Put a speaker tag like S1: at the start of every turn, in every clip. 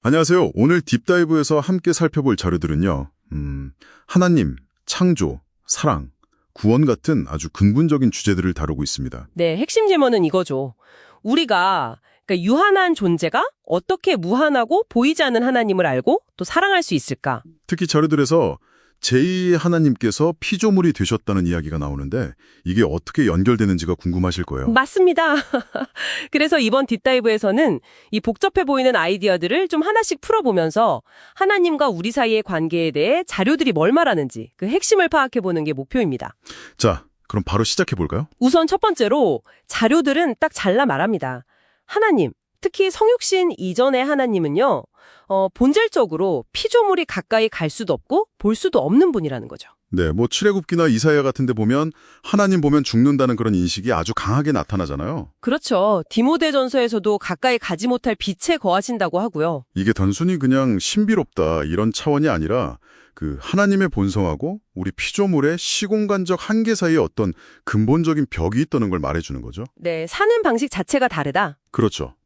S1: 안녕하세요. 오늘 딥다이브에서 함께 살펴볼 자료들은요. 하나님, 창조, 사랑, 구원 같은 아주 근본적인 주제들을 다루고 있습니다.
S2: 네, 핵심 질문은 이거죠. 우리가 그러니까 유한한 존재가 어떻게 무한하고 보이지 않는 하나님을 알고 또 사랑할 수 있을까?
S1: 특히 자료들에서 제2의 하나님께서 피조물이 되셨다는 이야기가 나오는데 이게 어떻게 연결되는지가 궁금하실 거예요.
S2: 맞습니다. 그래서 이번 딥다이브에서는 이 복잡해 보이는 아이디어들을 좀 하나씩 풀어보면서 하나님과 우리 사이의 관계에 대해 자료들이 뭘 말하는지 그 핵심을 파악해보는 게 목표입니다.
S1: 자, 그럼 바로 시작해 볼까요?
S2: 우선 첫 번째로 자료들은 딱 잘라 말합니다. 하나님, 특히 성육신 이전의 하나님은요. 본질적으로 피조물이 가까이 갈 수도 없고 볼 수도 없는 분이라는 거죠.
S1: 네, 뭐 출애굽기나 이사야 같은 데 보면 하나님 보면 죽는다는 그런 인식이 아주 강하게 나타나잖아요.
S2: 그렇죠. 디모데전서에서도 가까이 가지 못할 빛에 거하신다고 하고요.
S1: 이게 단순히 그냥 신비롭다 이런 차원이 아니라 그 하나님의 본성하고 우리 피조물의 시공간적 한계 사이에 어떤 근본적인 벽이 있다는 걸 말해주는 거죠.
S2: 네, 사는 방식 자체가 다르다.
S1: 그렇죠.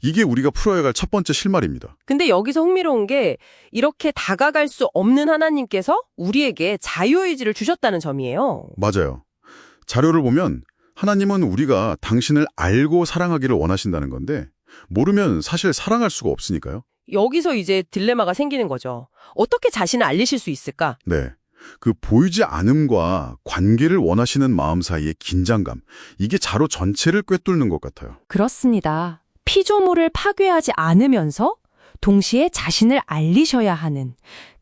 S1: 이게 우리가 풀어야 할 첫 번째 실마리입니다.
S2: 근데 여기서 흥미로운 게 이렇게 다가갈 수 없는 하나님께서 우리에게 자유의지를 주셨다는 점이에요.
S1: 맞아요. 자료를 보면 하나님은 우리가 당신을 알고 사랑하기를 원하신다는 건데 모르면 사실 사랑할 수가 없으니까요.
S2: 여기서 이제 딜레마가 생기는 거죠. 어떻게 자신을 알리실 수 있을까?
S1: 네. 그 보이지 않음과 관계를 원하시는 마음 사이의 긴장감, 이게 자료 전체를 꿰뚫는 것 같아요.
S3: 그렇습니다. 피조물을 파괴하지 않으면서 동시에 자신을 알리셔야 하는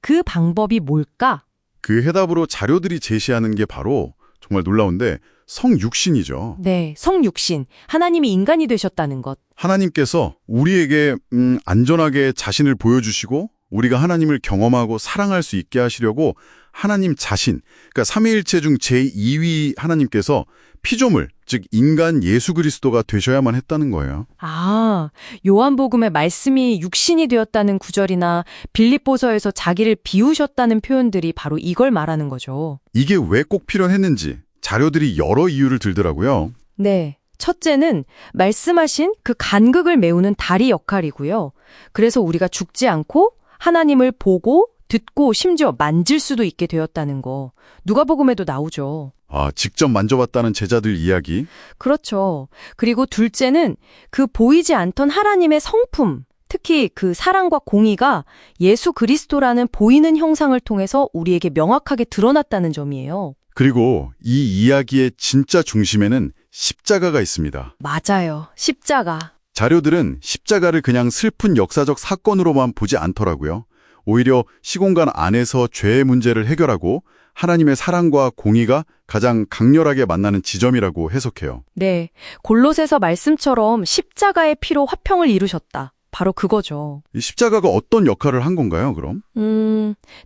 S3: 그 방법이 뭘까?
S1: 그 해답으로 자료들이 제시하는 게 바로 정말 놀라운데 성육신이죠.
S3: 네, 성육신, 하나님이 인간이 되셨다는 것.
S1: 하나님께서 우리에게 안전하게 자신을 보여주시고 우리가 하나님을 경험하고 사랑할 수 있게 하시려고 하나님 자신, 그러니까 삼위일체 중 제2위 하나님께서 피조물, 즉 인간 예수 그리스도가 되셔야만 했다는 거예요.
S3: 아, 요한복음의 말씀이 육신이 되었다는 구절이나 빌립보서에서 자기를 비우셨다는 표현들이 바로 이걸 말하는 거죠.
S1: 이게 왜 꼭 필요했는지 자료들이 여러 이유를 들더라고요.
S3: 네. 첫째는 말씀하신 그 간극을 메우는 다리 역할이고요. 그래서 우리가 죽지 않고 하나님을 보고 듣고 심지어 만질 수도 있게 되었다는 거. 누가복음에도 나오죠.
S1: 아, 직접 만져봤다는 제자들 이야기.
S3: 그렇죠. 그리고 둘째는 그 보이지 않던 하나님의 성품, 특히 그 사랑과 공의가 예수 그리스도라는 보이는 형상을 통해서 우리에게 명확하게 드러났다는 점이에요.
S1: 그리고 이 이야기의 진짜 중심에는 십자가가 있습니다.
S3: 맞아요. 십자가.
S1: 자료들은 십자가를 그냥 슬픈 역사적 사건으로만 보지 않더라고요. 오히려 시공간 안에서 죄의 문제를 해결하고 하나님의 사랑과 공의가 가장 강렬하게 만나는 지점이라고 해석해요.
S3: 네. 골로새서 말씀처럼 십자가의 피로 화평을 이루셨다. 바로 그거죠.
S1: 이 십자가가 어떤 역할을 한 건가요, 그럼?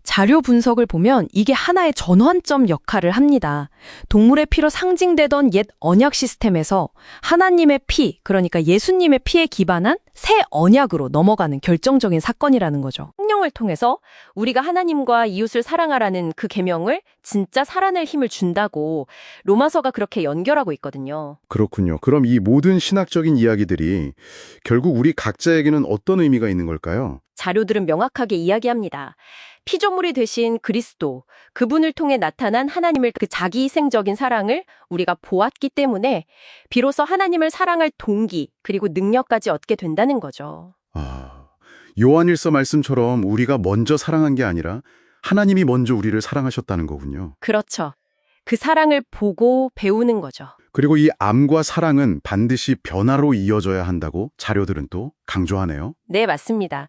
S3: 자료 분석을 보면 이게 하나의 전환점 역할을 합니다. 동물의 피로 상징되던 옛 언약 시스템에서 하나님의 피, 그러니까 예수님의 피에 기반한 새 언약으로 넘어가는 결정적인 사건이라는 거죠.
S2: 성령을 통해서 우리가 하나님과 이웃을 사랑하라는 그 계명을 진짜 살아낼 힘을 준다고 로마서가 그렇게 연결하고 있거든요.
S4: 그렇군요. 그럼 이 모든 신학적인 이야기들이 결국 우리 각자에게는 어떤 의미가 있는 걸까요?
S2: 자료들은 명확하게 이야기합니다. 피조물이 되신 그리스도, 그분을 통해 나타난 하나님을 그 자기희생적인 사랑을 우리가 보았기 때문에 비로소 하나님을 사랑할 동기 그리고 능력까지 얻게 된다는 거죠.
S4: 요한일서 말씀처럼 우리가 먼저 사랑한 게 아니라 하나님이 먼저 우리를 사랑하셨다는 거군요.
S2: 그렇죠. 그 사랑을 보고 배우는 거죠.
S4: 그리고 이 암과 사랑은 반드시 변화로 이어져야 한다고 자료들은 또 강조하네요.
S2: 네, 맞습니다.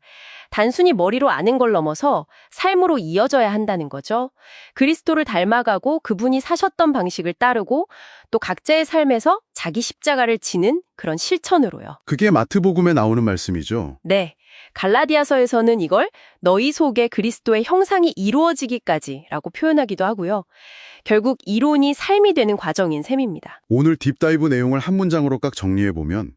S2: 단순히 머리로 아는 걸 넘어서 삶으로 이어져야 한다는 거죠. 그리스도를 닮아가고 그분이 사셨던 방식을 따르고 또 각자의 삶에서 자기 십자가를 지는 그런 실천으로요.
S4: 그게 마태복음에 나오는 말씀이죠.
S2: 네. 갈라디아서에서는 이걸 너희 속에 그리스도의 형상이 이루어지기까지라고 표현하기도 하고요. 결국 이론이 삶이 되는 과정인 셈입니다.
S4: 오늘 딥다이브 내용을 한 문장으로 딱 정리해보면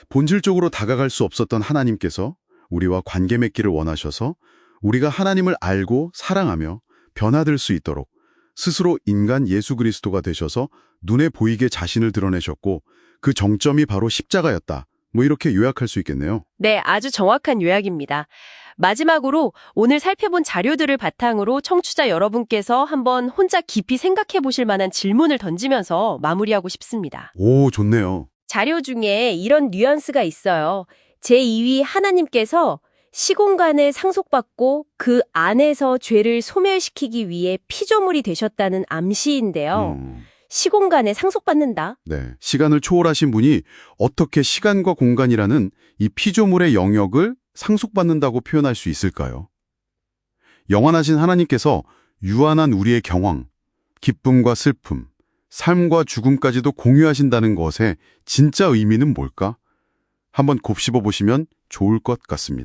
S4: 본질적으로 다가갈 수 없었던 하나님께서 우리와 관계 맺기를 원하셔서 우리가 하나님을 알고 사랑하며 변화될 수 있도록 스스로 인간 예수 그리스도가 되셔서 눈에 보이게 자신을 드러내셨고 그 정점이 바로 십자가였다. 뭐 이렇게 요약할 수 있겠네요.
S2: 네, 아주 정확한 요약입니다. 마지막으로 오늘 살펴본 자료들을 바탕으로 청취자 여러분께서 한번 혼자 깊이 생각해 보실 만한 질문을 던지면서 마무리하고 싶습니다.
S4: 오, 좋네요.
S2: 자료 중에 이런 뉘앙스가 있어요. 제2위 하나님께서 시공간에 상속받고 그 안에서 죄를 소멸시키기 위해 피조물이 되셨다는 암시인데요. 시공간에 상속받는다.
S4: 네. 시간을 초월하신 분이 어떻게 시간과 공간이라는 이 피조물의 영역을 상속받는다고 표현할 수 있을까요? 영원하신 하나님께서 유한한 우리의 경황, 기쁨과 슬픔, 삶과 죽음까지도 공유하신다는 것의 진짜 의미는 뭘까? 한번 곱씹어 보시면 좋을 것 같습니다.